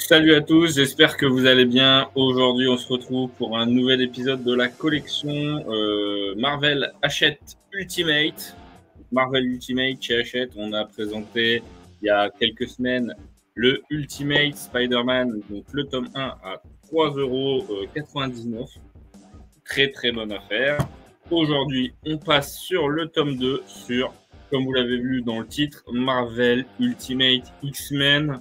Salut à tous, j'espère que vous allez bien. Aujourd'hui, on se retrouve pour un nouvel épisode de la collection Marvel Hachette Ultimate. Marvel Ultimate chez Hachette, on a présenté il y a quelques semaines le Ultimate Spider-Man, donc le tome 1 à 3,99 €. Très très bonne affaire. Aujourd'hui, on passe sur le tome 2 sur, comme vous l'avez vu dans le titre, Marvel Ultimate X-Men.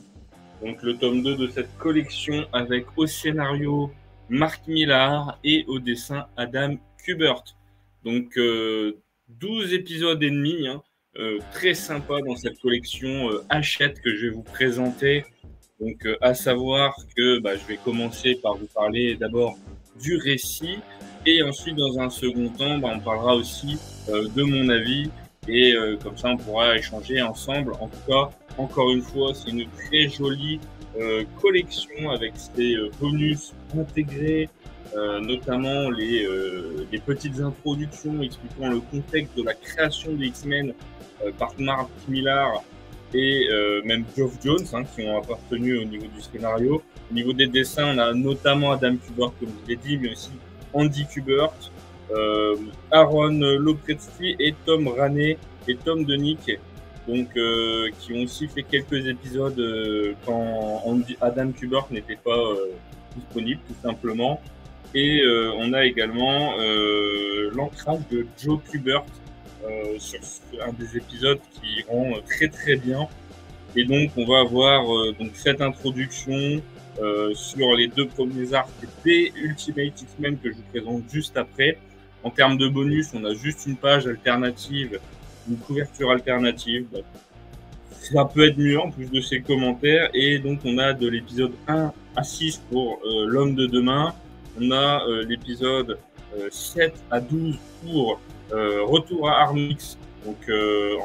Donc le tome 2 de cette collection avec au scénario Mark Millar et au dessin Adam Kubert. Donc 12 épisodes et demi, hein, très sympa dans cette collection Hachette que je vais vous présenter. Donc à savoir que je vais commencer par vous parler d'abord du récit et ensuite dans un second temps, on parlera aussi de mon avis et comme ça on pourra échanger ensemble. En tout cas, encore une fois, c'est une très jolie collection avec ses bonus intégrés, notamment les petites introductions expliquant le contexte de la création des X-Men par Mark Millar et même Geoff Jones, hein, qui ont appartenu au niveau du scénario. Au niveau des dessins, on a notamment Adam Kubert, comme je l'ai dit, mais aussi Andy Kubert, Aaron Lopresti et Tom Raney et Tom Denick, donc qui ont aussi fait quelques épisodes quand Adam Kubert n'était pas disponible, tout simplement. Et on a également l'ancrage de Joe Kubert sur un des épisodes qui rend très très bien. Et donc on va avoir donc cette introduction sur les deux premiers arcs des Ultimate X-Men que je vous présente juste après. En termes de bonus, on a juste une page alternative, une couverture alternative. Ça peut être mieux en plus de ces commentaires. Et donc on a de l'épisode 1 à 6 pour l'homme de demain. On a l'épisode 7 à 12 pour Retour à Armix, donc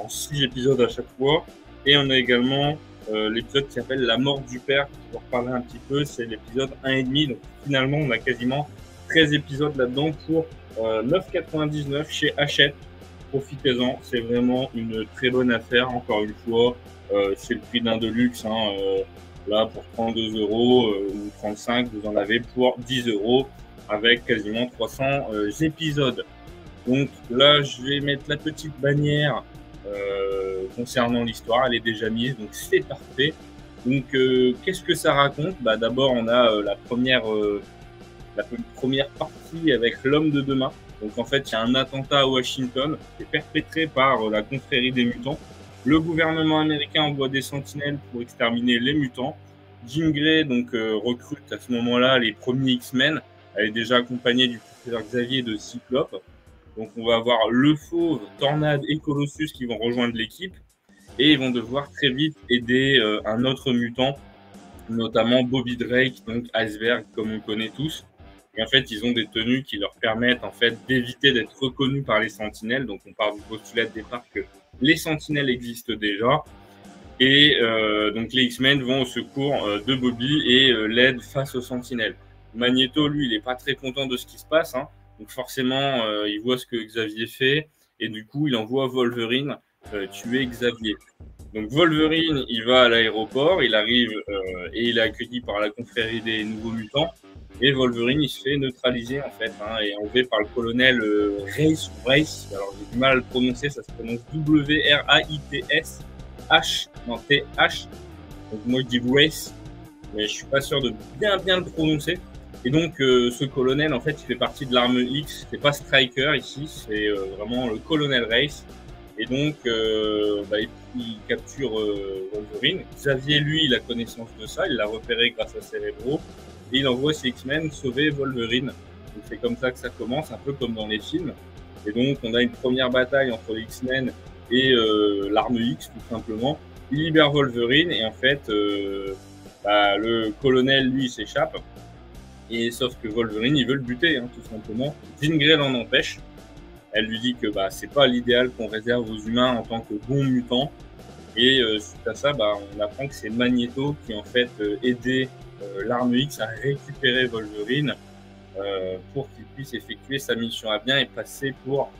en 6 épisodes à chaque fois. Et on a également l'épisode qui s'appelle La mort du père, je vais en reparler un petit peu, c'est l'épisode 1,5. Donc finalement, on a quasiment 13 épisodes là-dedans pour 9,99 chez Hachette. Profitez-en, c'est vraiment une très bonne affaire, encore une fois. C'est le prix d'un Deluxe, hein, là pour 32 € ou 35, vous en avez pour 10 € avec quasiment 300 épisodes. Donc là, je vais mettre la petite bannière concernant l'histoire, elle est déjà mise, donc c'est parfait. Donc qu'est-ce que ça raconte? D'abord, on a la première partie avec l'homme de demain. Donc en fait, il y a un attentat à Washington qui est perpétré par la confrérie des mutants. Le gouvernement américain envoie des sentinelles pour exterminer les mutants. Jean Grey donc recrute à ce moment-là les premiers X-Men. Elle est déjà accompagnée du professeur Xavier de Cyclope. Donc on va avoir le Fauve, Tornade et Colossus qui vont rejoindre l'équipe et ils vont devoir très vite aider un autre mutant, notamment Bobby Drake, donc Iceberg comme on connaît tous. Et en fait, ils ont des tenues qui leur permettent en fait d'éviter d'être reconnus par les sentinelles. Donc on part du postulat de départ que les sentinelles existent déjà. Et donc les X-Men vont au secours de Bobby et l'aident face aux sentinelles. Magneto, lui, il n'est pas très content de ce qui se passe, hein. Donc forcément, il voit ce que Xavier fait et du coup, il envoie Wolverine tuer Xavier. Donc Wolverine, il va à l'aéroport, il arrive et il est accueilli par la confrérie des nouveaux mutants. Et Wolverine, il se fait neutraliser en fait, hein, et enlevé par le colonel Race. Alors j'ai du mal à le prononcer, ça se prononce W-R-A-I-T-S H, non T-H. Donc moi je dis Race, mais je suis pas sûr de bien le prononcer. Et donc ce colonel, en fait, il fait partie de l'arme X. C'est pas Striker ici, c'est vraiment le colonel Race. Et donc il capture Wolverine. Xavier, lui, il a connaissance de ça, il l'a repéré grâce à Cerebro. Et il envoie ses X-Men sauver Wolverine. Donc c'est comme ça que ça commence, un peu comme dans les films. Et donc on a une première bataille entre les X-Men et l'arme X, tout simplement. Il libère Wolverine et en fait, le colonel, lui, s'échappe. Et sauf que Wolverine, il veut le buter, hein, tout simplement. Jean Grey l'en empêche. Elle lui dit que c'est pas l'idéal qu'on réserve aux humains en tant que bons mutants. Et suite à ça, on apprend que c'est Magneto qui en fait aidé l'arme X à récupérer Wolverine pour qu'il puisse effectuer sa mission à bien et passer pour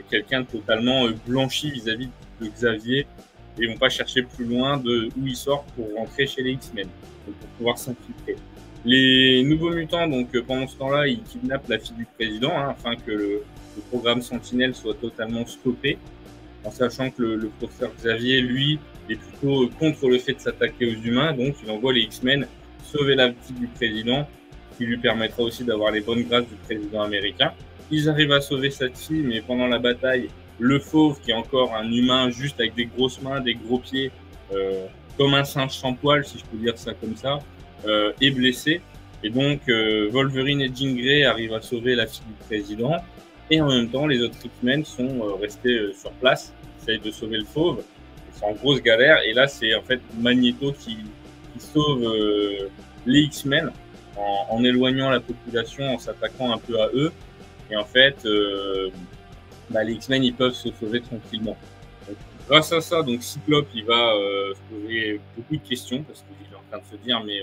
quelqu'un de totalement blanchi vis-à-vis de Xavier et ils vont pas chercher plus loin de où ils sortent pour rentrer chez les X-Men, donc pour pouvoir s'infiltrer. Les nouveaux mutants, donc pendant ce temps-là, ils kidnappent la fille du président, hein, afin que le programme Sentinelle soit totalement stoppé, en sachant que le professeur Xavier, lui, est plutôt contre le fait de s'attaquer aux humains, donc il envoie les X-Men sauver la fille du président, qui lui permettra aussi d'avoir les bonnes grâces du président américain. Ils arrivent à sauver cette fille, mais pendant la bataille, le fauve, qui est encore un humain juste avec des grosses mains, des gros pieds, comme un singe sans poil, si je peux dire ça comme ça, est blessé. Et donc, Wolverine et Jean Grey arrivent à sauver la fille du président. Et en même temps, les autres X-Men sont restés sur place, essayent de sauver le fauve. C'est en grosse galère. Et là, c'est en fait Magneto qui sauve les X-Men en éloignant la population, en s'attaquant un peu à eux. Et en fait, les X-Men, ils peuvent se sauver tranquillement. Donc, grâce à ça, donc Cyclope, il va se poser beaucoup de questions parce qu'il est en train de se dire, mais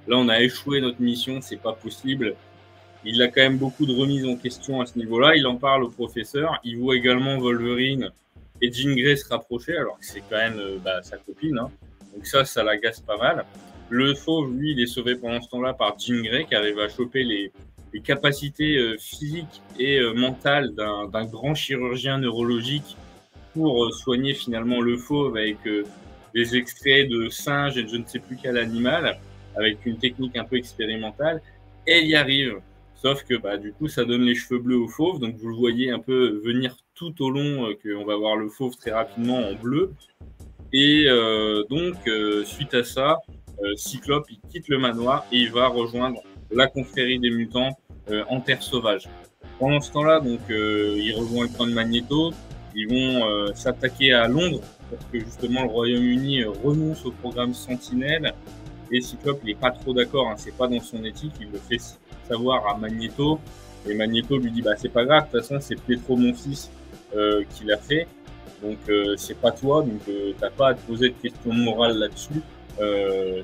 là, on a échoué notre mission, c'est pas possible. Il a quand même beaucoup de remises en question à ce niveau-là. Il en parle au professeur. Il voit également Wolverine et Jean Grey se rapprocher, alors que c'est quand même sa copine. Hein. Donc ça l'agace pas mal. Le fauve, lui, il est sauvé pendant ce temps-là par Jean Grey, qui arrive à choper les capacités physiques et mentales d'un grand chirurgien neurologique pour soigner finalement le fauve avec des extraits de singes et de je ne sais plus quel animal, avec une technique un peu expérimentale. Et il y arrive. Sauf que du coup, ça donne les cheveux bleus au fauve. Donc, vous le voyez un peu venir tout au long, qu'on va voir le fauve très rapidement en bleu. Et donc, suite à ça, Cyclope, il quitte le manoir et il va rejoindre la confrérie des mutants en terre sauvage. Pendant ce temps-là, donc, il rejoint le camp de Magneto. Ils vont s'attaquer à Londres pour que justement le Royaume-Uni renonce au programme Sentinelle. Et Cyclope, il n'est pas trop d'accord, hein, c'est pas dans son éthique, il le fait savoir à Magneto. Et Magneto lui dit, c'est pas grave, de toute façon, c'est Pietro, mon fils, qui l'a fait. Donc, c'est pas toi, donc t'as pas à te poser de questions morales là-dessus.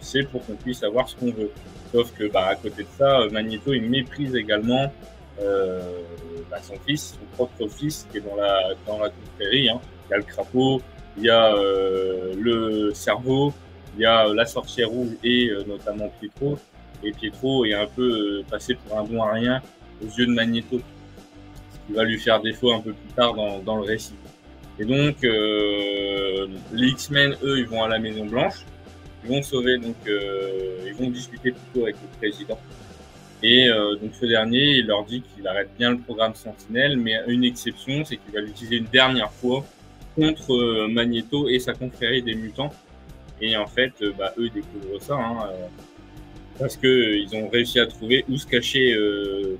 C'est pour qu'on puisse avoir ce qu'on veut. Sauf que, à côté de ça, Magneto, il méprise également son fils, son propre fils, qui est dans la confrérie. Hein. Il y a le crapaud, il y a le cerveau, il y a la sorcière rouge et notamment Pietro. Et Pietro est un peu passé pour un bon à rien aux yeux de Magneto, ce qui va lui faire défaut un peu plus tard dans le récit. Et donc, les X-Men, eux, ils vont à la Maison Blanche. Ils vont sauver, donc, ils vont discuter plutôt avec le président. Et donc, ce dernier, il leur dit qu'il arrête bien le programme Sentinelle, mais une exception, c'est qu'il va l'utiliser une dernière fois contre Magneto et sa confrérie des mutants. Et en fait, eux découvrent ça, hein, parce qu'ils ont réussi à trouver où se cachait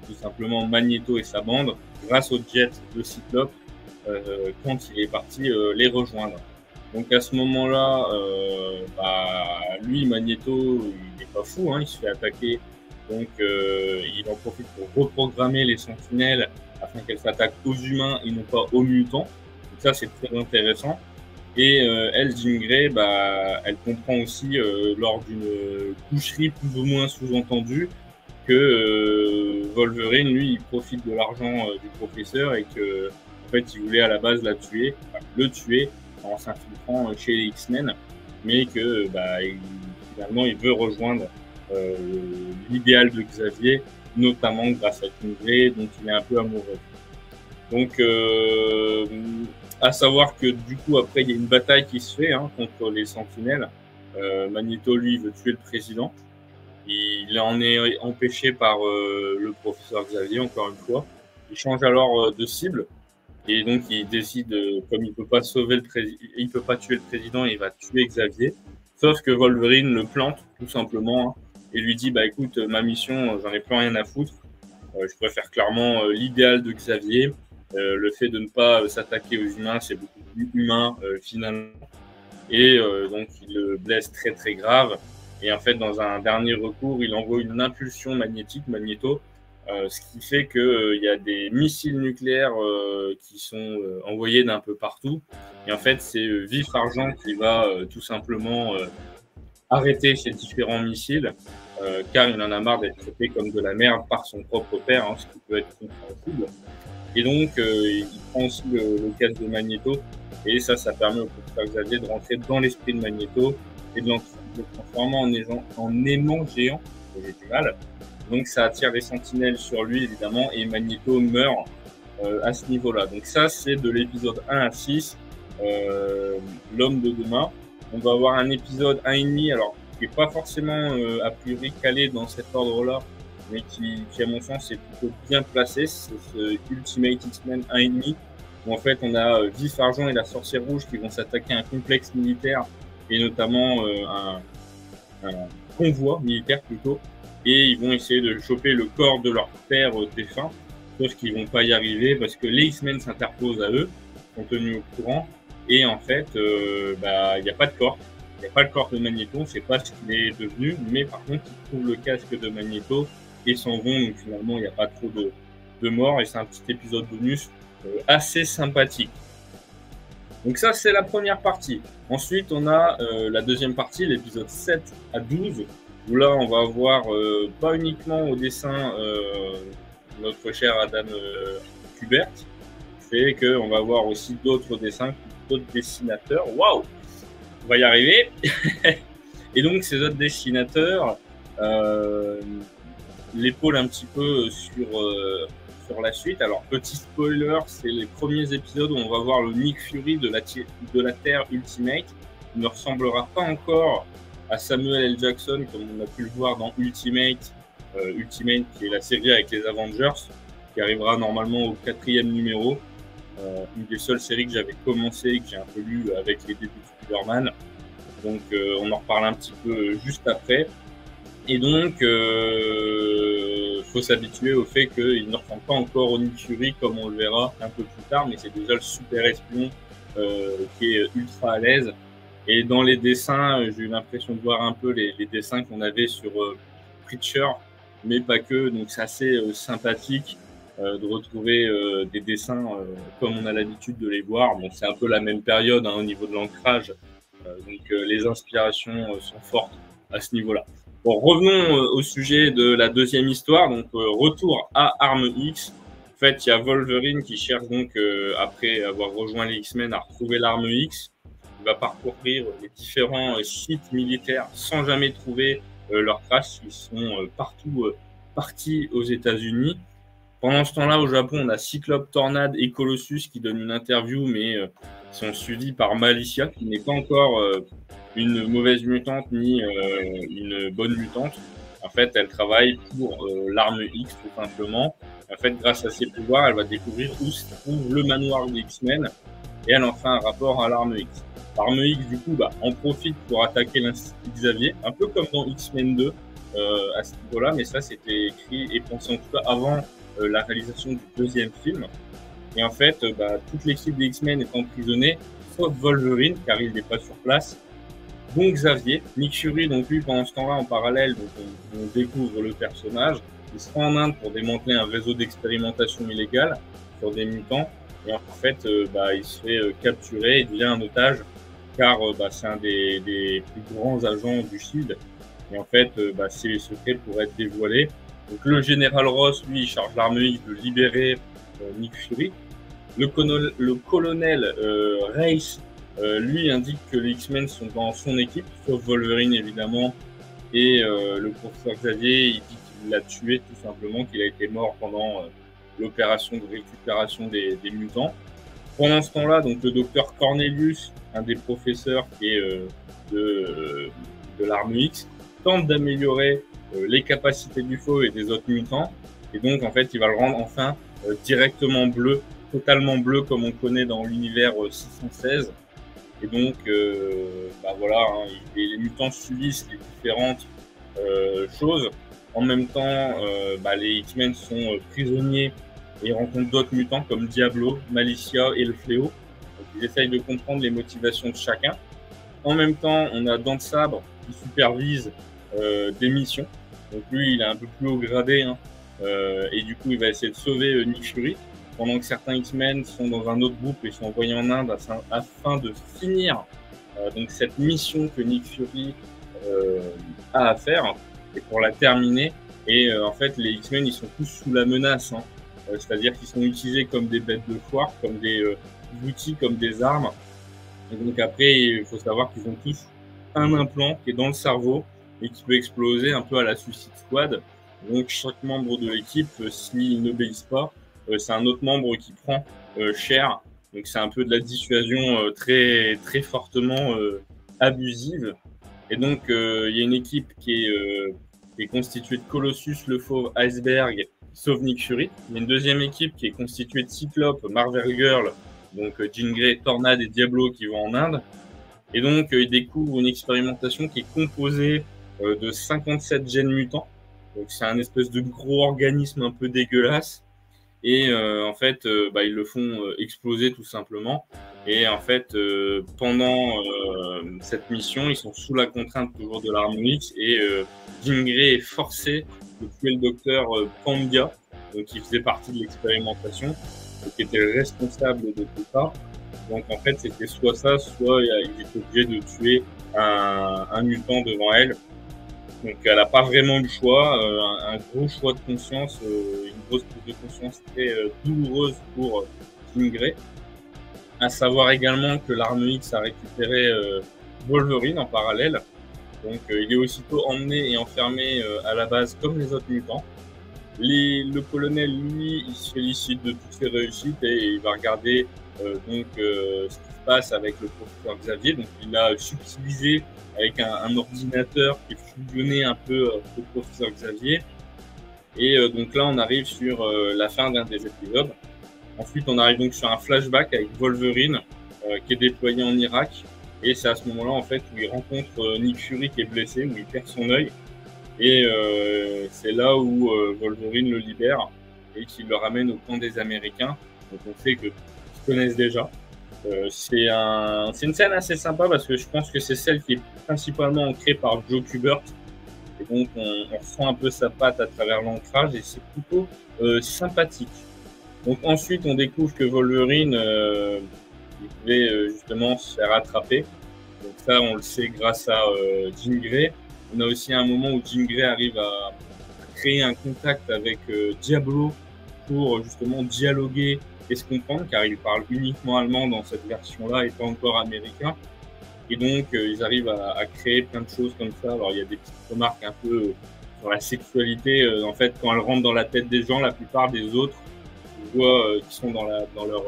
tout simplement Magneto et sa bande grâce au jet de Cyclope quand il est parti les rejoindre. Donc à ce moment-là, lui, Magneto, il n'est pas fou, hein, il se fait attaquer. Donc il en profite pour reprogrammer les sentinelles afin qu'elles s'attaquent aux humains et non pas aux mutants. Donc ça, c'est très intéressant. Et elle, Jean Grey, elle comprend aussi, lors d'une coucherie plus ou moins sous-entendue, que Wolverine, lui, il profite de l'argent du professeur et que, en fait, il voulait à la base le tuer en s'infiltrant chez les X-Men, mais que finalement, il veut rejoindre l'idéal de Xavier, notamment grâce à Jean Grey, dont il est un peu amoureux. Donc, à savoir que du coup, après, il y a une bataille qui se fait contre les sentinelles. Magneto, lui, veut tuer le président. Il en est empêché par le professeur Xavier, encore une fois. Il change alors de cible. Et donc, il décide, comme il peut pas il peut pas tuer le président, il va tuer Xavier. Sauf que Wolverine le plante, tout simplement, et lui dit, écoute, ma mission, j'en ai plus rien à foutre. Je préfère clairement l'idéal de Xavier. Le fait de ne pas s'attaquer aux humains, c'est beaucoup plus humain finalement. Et donc, il le blesse très très grave. Et en fait, dans un dernier recours, il envoie une impulsion magnétique, Magneto, ce qui fait qu'il y a des missiles nucléaires qui sont envoyés d'un peu partout. Et en fait, c'est Vif Argent qui va tout simplement arrêter ces différents missiles, car il en a marre d'être traité comme de la merde par son propre père, hein, ce qui peut être compréhensible. Et donc, il prend aussi le casque de Magneto, et ça permet au professeur Xavier de rentrer dans l'esprit de Magneto et de le transformer en aimant géant. J'ai du mal. Donc, ça attire les sentinelles sur lui, évidemment, et Magneto meurt à ce niveau-là. Donc, ça, c'est de l'épisode 1 à 6, l'homme de demain. On va avoir un épisode 1,5, alors qui n'est pas forcément a priori calé dans cet ordre-là, mais qui à mon sens est plutôt bien placé. C'est ce Ultimate X-Men 1,5, où en fait on a Vif Argent et la Sorcière Rouge qui vont s'attaquer à un complexe militaire, et notamment un convoi militaire plutôt, et ils vont essayer de choper le corps de leur père défunt, sauf qu'ils vont pas y arriver parce que les X-Men s'interposent à eux, sont tenus au courant, et en fait, il n'y a pas de corps. Il n'y a pas le corps de Magneto, on ne sait pas ce qu'il est devenu, mais par contre, ils trouvent le casque de Magneto et s'en vont, donc finalement, il n'y a pas trop de morts, et c'est un petit épisode bonus assez sympathique. Donc ça, c'est la première partie. Ensuite, on a la deuxième partie, l'épisode 7 à 12, où là, on va avoir pas uniquement au dessin notre cher Adam Kubert, fait qu'on va avoir aussi d'autres dessins, d'autres dessinateurs. Waouh, on va y arriver. Et donc, ces autres dessinateurs, l'épaule un petit peu sur la suite. Alors, petit spoiler, c'est les premiers épisodes où on va voir le Nick Fury de la Terre Ultimate. Il ne ressemblera pas encore à Samuel L. Jackson, comme on a pu le voir dans Ultimate, qui est la série avec les Avengers, qui arrivera normalement au 4e numéro. Une des seules séries que j'avais commencé et que j'ai un peu lu avec les débuts de Spider-Man. Donc, on en reparle un petit peu juste après. Et donc, faut s'habituer au fait qu'il ne ressemble pas encore au Nick Fury, comme on le verra un peu plus tard, mais c'est déjà le super espion qui est ultra à l'aise. Et dans les dessins, j'ai eu l'impression de voir un peu les dessins qu'on avait sur Preacher, mais pas que. Donc, c'est assez sympathique de retrouver des dessins comme on a l'habitude de les voir. Bon, c'est un peu la même période au niveau de l'ancrage, donc les inspirations sont fortes à ce niveau-là. Bon, revenons au sujet de la deuxième histoire, donc retour à Arme X. En fait, il y a Wolverine qui cherche donc, après avoir rejoint les X-Men, à retrouver l'Arme X. Il va parcourir les différents sites militaires sans jamais trouver leurs traces. Ils sont partout partis aux États-Unis. Pendant ce temps-là, au Japon, on a Cyclope, Tornade et Colossus qui donnent une interview, mais sont suivis par Malicia, qui n'est pas encore une mauvaise mutante ni une bonne mutante. En fait, elle travaille pour l'Arme X, tout simplement. En fait, grâce à ses pouvoirs, elle va découvrir où se trouve le manoir des X-Men, et elle en fait un rapport à l'Arme X. L'Arme X, du coup, en profite pour attaquer l'Institut Xavier, un peu comme dans X-Men 2 à ce niveau-là, mais ça, c'était écrit et pensé en tout cas avant la réalisation du deuxième film. Et en fait, toute l'équipe des X-Men est emprisonnée, sauf Wolverine, car il n'est pas sur place. Donc Xavier, Nick Fury, donc lui, pendant ce temps-là, en parallèle, donc on découvre le personnage. Il sera en Inde pour démanteler un réseau d'expérimentation illégale sur des mutants. Et en fait, il se fait capturer et devient un otage, car c'est un des plus grands agents du SHIELD. Et en fait, ses secrets pourraient être dévoilés. Donc le général Ross, lui, il charge l'Arme X de libérer Nick Fury. Le colonel Race, lui, indique que les X-Men sont dans son équipe, sauf Wolverine évidemment. Et le professeur Xavier, il dit qu'il l'a tué tout simplement, qu'il a été mort pendant l'opération de récupération des mutants. Pendant ce temps-là, donc le docteur Cornelius, un des professeurs qui est de l'Arme X, tente d'améliorer les capacités du faux et des autres mutants. Et donc, en fait, il va le rendre enfin directement bleu, totalement bleu comme on connaît dans l'univers 616. Et donc, les mutants subissent les différentes choses. En même temps, les X-Men sont prisonniers et rencontrent d'autres mutants comme Diablo, Malicia et le Fléau. Donc, ils essayent de comprendre les motivations de chacun. En même temps, on a Dent de Sabre qui supervise des missions. Donc lui, il est un peu plus haut gradé, et du coup, il va essayer de sauver Nick Fury, pendant que certains X-Men sont dans un autre groupe et sont envoyés en Inde afin de finir donc cette mission que Nick Fury euh, a à faire et pour la terminer. Et en fait, les X-Men, ils sont tous sous la menace, hein. C'est-à-dire qu'ils sont utilisés comme des bêtes de foire, comme des outils, comme des armes. Et donc après, il faut savoir qu'ils ont tous un implant qui est dans le cerveau et qui peut exploser un peu à la Suicide Squad. Donc chaque membre de l'équipe, s'il n'obéissent pas, c'est un autre membre qui prend cher. Donc c'est un peu de la dissuasion très, très fortement abusive. Et donc il y a une équipe qui est constituée de Colossus, le Fauve, Iceberg, sauf Nick Fury. Il y a une deuxième équipe qui est constituée de Cyclope, Marvel Girl, donc Jean Grey, Tornade et Diablo qui vont en Inde. Et donc, ils découvrent une expérimentation qui est composée de 57 gènes mutants. Donc, c'est un espèce de gros organisme un peu dégueulasse. Et en fait, ils le font exploser tout simplement. Et en fait, pendant cette mission, ils sont sous la contrainte toujours de l'arme X. Et Jean Grey est forcé de tuer le docteur Pangea, donc qui faisait partie de l'expérimentation, qui était responsable de tout ça. Donc en fait, c'était soit ça, soit ils étaient obligés de tuer un mutant devant elle. Donc elle n'a pas vraiment le choix, un gros choix de conscience, une grosse prise de conscience très douloureuse pour Jean Grey. À savoir également que l'arme X a récupéré Wolverine en parallèle. Donc il est aussitôt emmené et enfermé à la base comme les autres mutants. Le colonel, lui, il se félicite de toutes ses réussites et il va regarder ce qui se passe avec le professeur Xavier. Donc il a subtilisé avec un ordinateur qui est fusionné un peu au professeur Xavier. Et donc là, on arrive sur la fin d'un des épisodes. Ensuite, on arrive donc sur un flashback avec Wolverine qui est déployé en Irak. Et c'est à ce moment-là, en fait, où il rencontre Nick Fury qui est blessé, où il perd son œil. Et c'est là où Wolverine le libère et qu'il le ramène au camp des Américains. Donc on sait qu'ils se connaissent déjà. C'est une scène assez sympa parce que je pense que c'est celle qui est principalement ancrée par Joe Kubert. Et donc on ressent un peu sa patte à travers l'ancrage et c'est plutôt sympathique. Donc ensuite on découvre que Wolverine il pouvait justement se faire attraper. Donc ça on le sait grâce à Jean Grey. On a aussi un moment où Jean Grey arrive à créer un contact avec Diablo pour justement dialoguer et se comprendre, car il parle uniquement allemand dans cette version-là et pas encore américain. Et donc, ils arrivent à créer plein de choses comme ça. Alors, il y a des petites remarques un peu sur la sexualité. En fait, quand elle rentre dans la tête des gens, la plupart des autres, on voit qui sont dans leur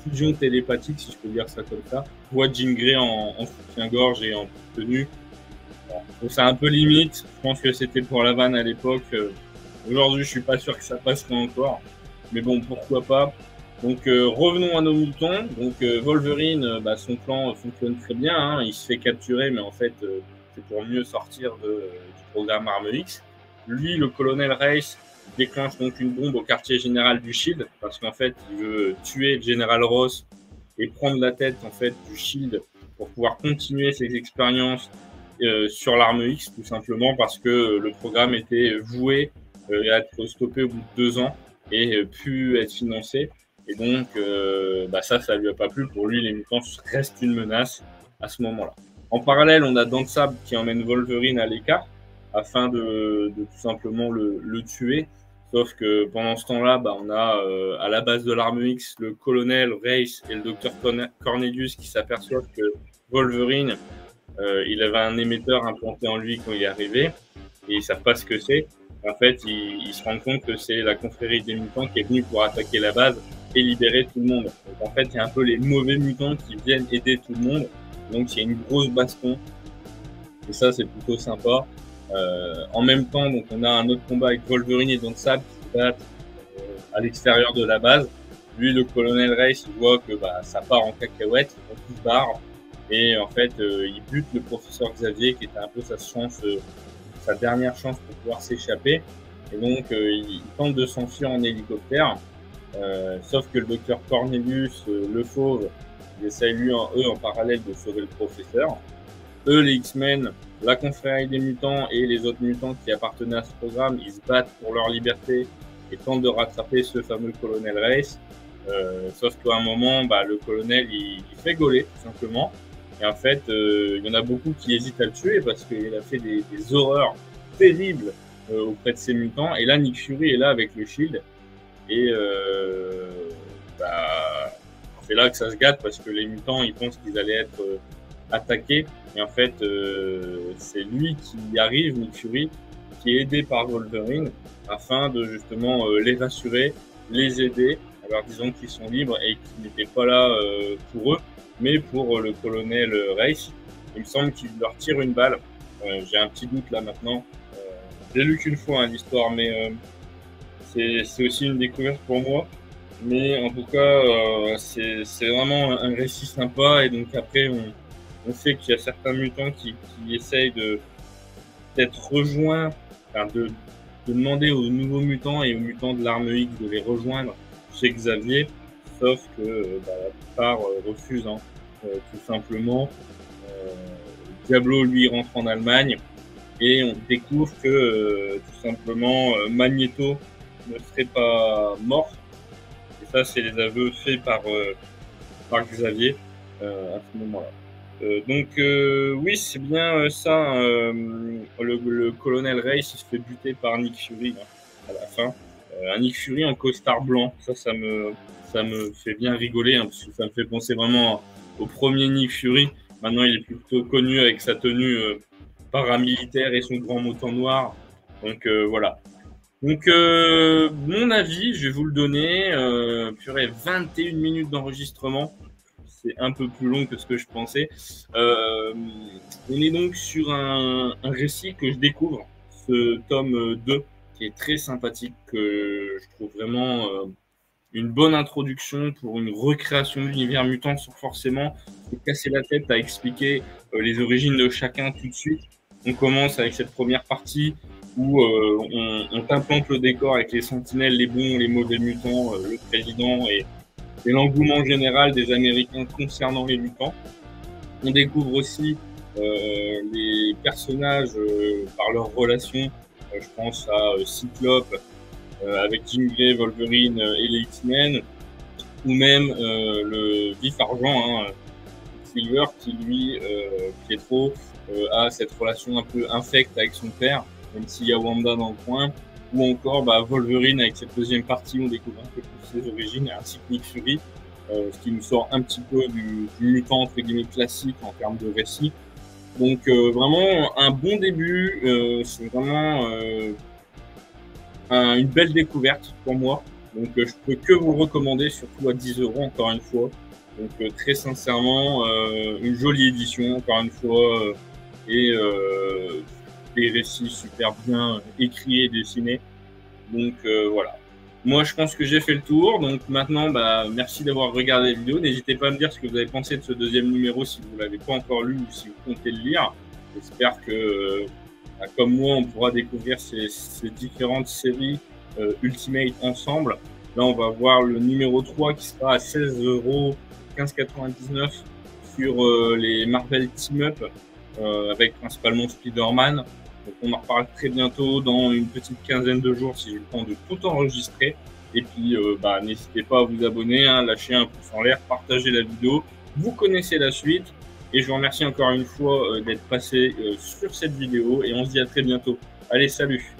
fusion télépathique, si je peux dire ça comme ça, on voit Jean Grey en soutien-gorge et en tenue. Donc c'est un peu limite. Je pense que c'était pour la vanne à l'époque. Aujourd'hui, je suis pas sûr que ça passerait encore. Mais bon, pourquoi pas. Donc revenons à nos moutons. Donc Wolverine, son plan fonctionne très bien, hein. Il se fait capturer, mais en fait, c'est pour mieux sortir du programme Arme X. Lui, le colonel Reis, déclenche donc une bombe au quartier général du Shield, parce qu'en fait, il veut tuer le général Ross et prendre la tête en fait du Shield pour pouvoir continuer ses expériences sur l'arme X, tout simplement parce que le programme était voué à être stoppé au bout de 2 ans et pu être financé. Et donc, ça lui a pas plu. Pour lui, les mutants restent une menace à ce moment-là. En parallèle, on a Danzab qui emmène Wolverine à l'écart afin de tout simplement le tuer. Sauf que pendant ce temps-là, on a à la base de l'arme X le colonel Reis et le docteur Cornelius qui s'aperçoivent que Wolverine il avait un émetteur implanté en lui quand il est arrivé et ils savent pas ce que c'est. En fait, ils se rendent compte que c'est la confrérie des mutants qui est venue pour attaquer la base et libérer tout le monde. Donc en fait, il y a un peu les mauvais mutants qui viennent aider tout le monde. Donc il y a une grosse baston et ça c'est plutôt sympa. En même temps, donc on a un autre combat avec Wolverine et Danzab qui se battent à l'extérieur de la base. Lui, le colonel Reis, il voit que ça part en cacahuète, donc il part. Et en fait, il bute le professeur Xavier, qui était un peu sa dernière chance pour pouvoir s'échapper. Et donc, il tente de s'enfuir en hélicoptère. Sauf que le docteur Cornelius, le fauve, il essaye lui, en parallèle de sauver le professeur. Eux, les X-Men, la confrérie des mutants et les autres mutants qui appartenaient à ce programme, ils se battent pour leur liberté et tentent de rattraper ce fameux colonel Reis. Sauf qu'à un moment, le colonel, il fait gauler, tout simplement. Et en fait, il y en a beaucoup qui hésitent à le tuer parce qu'il a fait des horreurs terribles auprès de ses mutants. Et là, Nick Fury est là avec le Shield. Et bah, c'est là que ça se gâte parce que les mutants, ils pensent qu'ils allaient être attaqués. Et en fait, c'est lui qui arrive, Nick Fury, qui est aidé par Wolverine afin de justement les rassurer, les aider, en leur disant qu'ils sont libres et qu'ils n'étaient pas là pour eux, mais pour le colonel Reich. Il me semble qu'il leur tire une balle. J'ai un petit doute là maintenant. J'ai lu qu'une fois hein, l'histoire, mais c'est aussi une découverte pour moi. Mais en tout cas, c'est vraiment un récit sympa. Et donc après, on sait qu'il y a certains mutants qui essayent d'être rejoints, enfin de demander aux nouveaux mutants et aux mutants de l'arme X de les rejoindre chez Xavier, sauf que la plupart refusent, hein, tout simplement. Diablo, lui, rentre en Allemagne et on découvre que tout simplement Magneto ne serait pas mort. Et ça, c'est les aveux faits par Xavier à ce moment-là. Donc oui, c'est bien ça. Le colonel Reich, il se fait buter par Nick Fury hein, à la fin. Un Nick Fury en costard blanc, ça me fait bien rigoler hein, parce que ça me fait penser vraiment au premier Nick Fury. Maintenant, il est plutôt connu avec sa tenue paramilitaire et son grand mouton noir. Donc voilà. Donc mon avis, je vais vous le donner. Purée, 21 minutes d'enregistrement. C'est un peu plus long que ce que je pensais. On est donc sur un récit que je découvre, ce tome 2, qui est très sympathique, que je trouve vraiment une bonne introduction pour une recréation de l'univers mutant sans forcément se casser la tête à expliquer les origines de chacun tout de suite. On commence avec cette première partie où on t'implante le décor avec les sentinelles, les bons, les mauvais mutants, le président et l'engouement général des Américains concernant les mutants. On découvre aussi les personnages par leurs relations. Je pense à Cyclope avec Jean Grey, Wolverine et les X-Men, ou même le vif argent, hein, Silver, qui lui, Pietro, a cette relation un peu infecte avec son père, même s'il y a Wanda dans le coin, ou encore Wolverine avec cette deuxième partie, on découvre un peu plus ses origines, ainsi que Nick Fury, ce qui nous sort un petit peu du mutant entre guillemets classique en termes de récit. Donc vraiment un bon début, c'est vraiment une belle découverte pour moi. Donc je peux que vous le recommander, surtout à 10 € encore une fois. Donc très sincèrement, une jolie édition encore une fois et des récits super bien écrits et dessinés. Donc voilà. Moi, je pense que j'ai fait le tour. Donc maintenant, merci d'avoir regardé la vidéo. N'hésitez pas à me dire ce que vous avez pensé de ce deuxième numéro si vous ne l'avez pas encore lu ou si vous comptez le lire. J'espère que, comme moi, on pourra découvrir ces différentes séries Ultimate ensemble. Là, on va voir le numéro 3 qui sera à 16 € 15,99 sur les Marvel Team Up avec principalement Spider-Man. Donc on en reparle très bientôt dans une petite quinzaine de jours si j'ai le temps de tout enregistrer. Et puis n'hésitez pas à vous abonner, hein, lâcher un pouce en l'air, partager la vidéo. Vous connaissez la suite. Et je vous remercie encore une fois d'être passé sur cette vidéo. Et on se dit à très bientôt. Allez, salut!